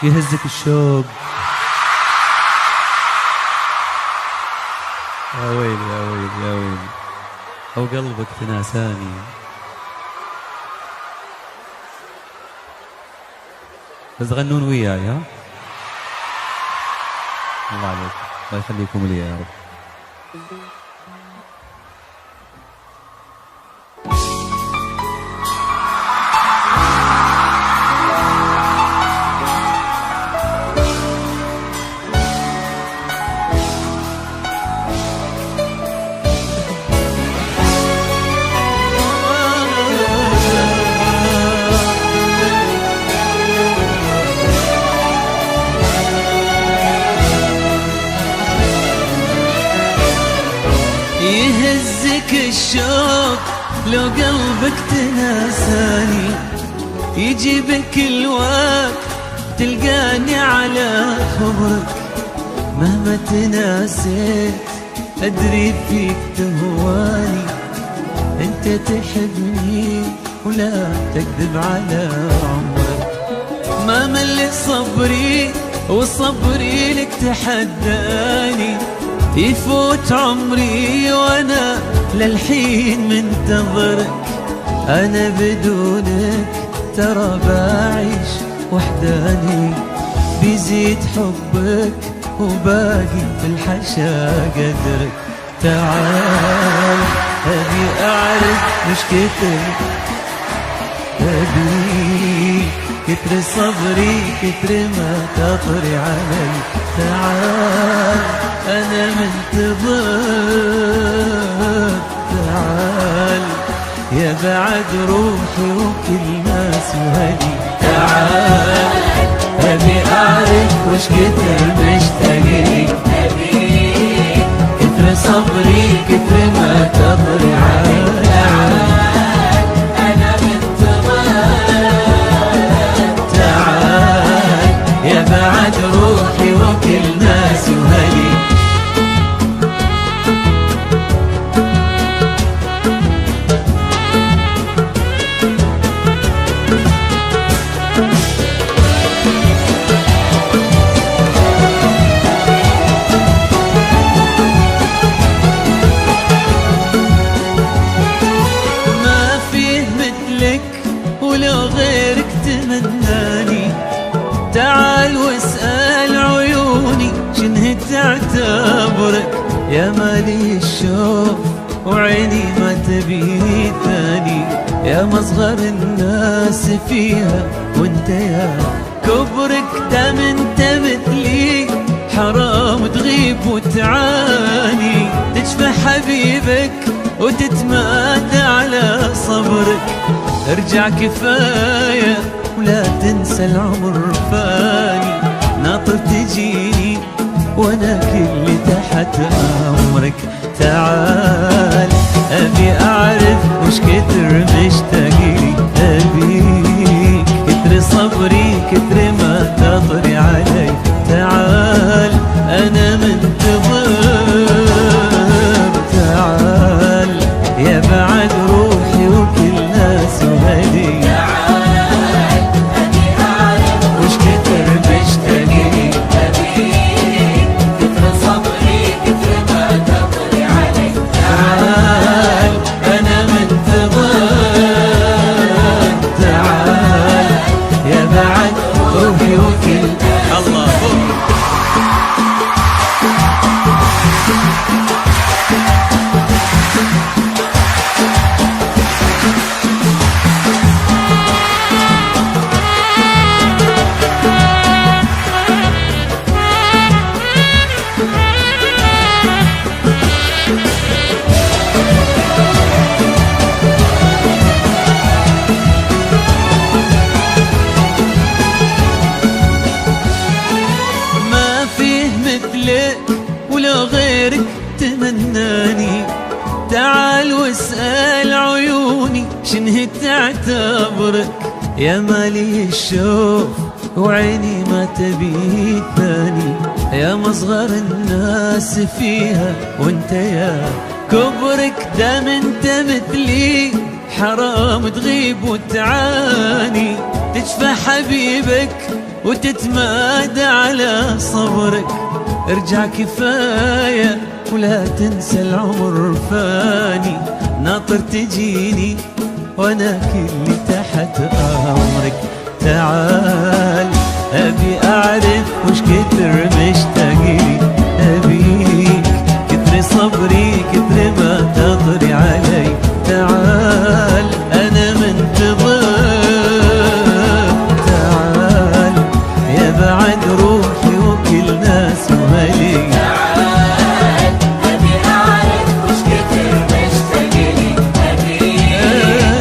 يهزك الشوق. يا ويلي يا ويلي يا ويلي، أو قلبك تناساني. بس تغنون وياي ها؟ الله عليك، الله يخليكم لي يا رب. يهزك الشوق لو قلبك تناساني، يجيبك الوقت تلقاني على خبرك. مهما تناسيت أدري فيك تهواني، أنت تحبني ولا تكذب على عمرك. ما مل صبري وصبري لك تحداني، يفوت عمري وانا للحين منتظرك. انا بدونك ترى بعيش وحداني، بيزيد حبك وباقي في الحشا قدرك. تعال ابي اعرف مش كتر، ابي كتر صبري كتر ما تطري علي. تعال أنا منتظر، تعال يا بعد روحي وكل ناس وهدي. تعال أبي أعرف وش كتر مشتاق لك، كتر صبري كتر ما تطري علي. أنا منتظر، تعال يا بعد روحي وكل ناس وهدي. ولو غيرك تمناني، تعال واسأل عيوني شنه تعتبرك. يا مالي الشوق وعيني ما تبي ثاني، يا مصغر الناس فيها وانت يا كبرك. دام انت مثلي حرام تغيب وتعاني، تشفى حبيبك وتتمادى على صبرك. ارجع كفاية ولا تنسى العمر فاني، ناطر تجيني وانا كل تحت امرك. تعال ابي اعرف وش كتر مشتاق لي، ابيك كتر صبري كتر ما تطري علي. تعال انا منتظر، تعال يا بعد روحي وكل ناس وهدي. تعال أبي أعرف وش كتر مشتاق لي، أبيك كتر صبري كتر ما تطري علي. تعال أنا منتظر، تعال يا بعد روحي وكل الله. ولو غيرك تمناني، تعال واسأل عيوني شنه تعتبرك. يا مالي الشوق وعيني ما تبي ثاني، يا مصغر الناس فيها وانت يا كبرك. دام انت مثلي حرام تغيب وتعاني، تشفى حبيبك وتتمادى على صبرك. ارجع كفاية ولا تنسى العمر فاني، ناطر تجيني وانا كلي تحت امرك. تعال ابي اعرف وش كتر مشتاقلي، ابيك كتر صبري كتر ما تضري علي. تعال انا منتظر، تعال يا بعد روحي وكل ناس وهلي. تعال أبي أعرف وش كتر مشتاقلي،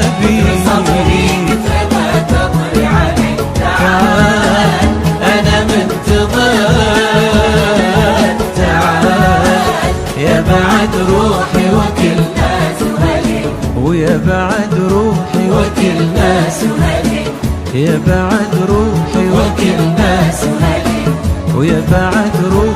أبي صبري كتر ما تضري علي. تعال أنا منتظر، تعال يا بعد روحي وكل ناس وهلي، ويا بعد روحي وكل ناس وهلي، يا بعد روحي وكل ناس وهلي، ويا بعد روحي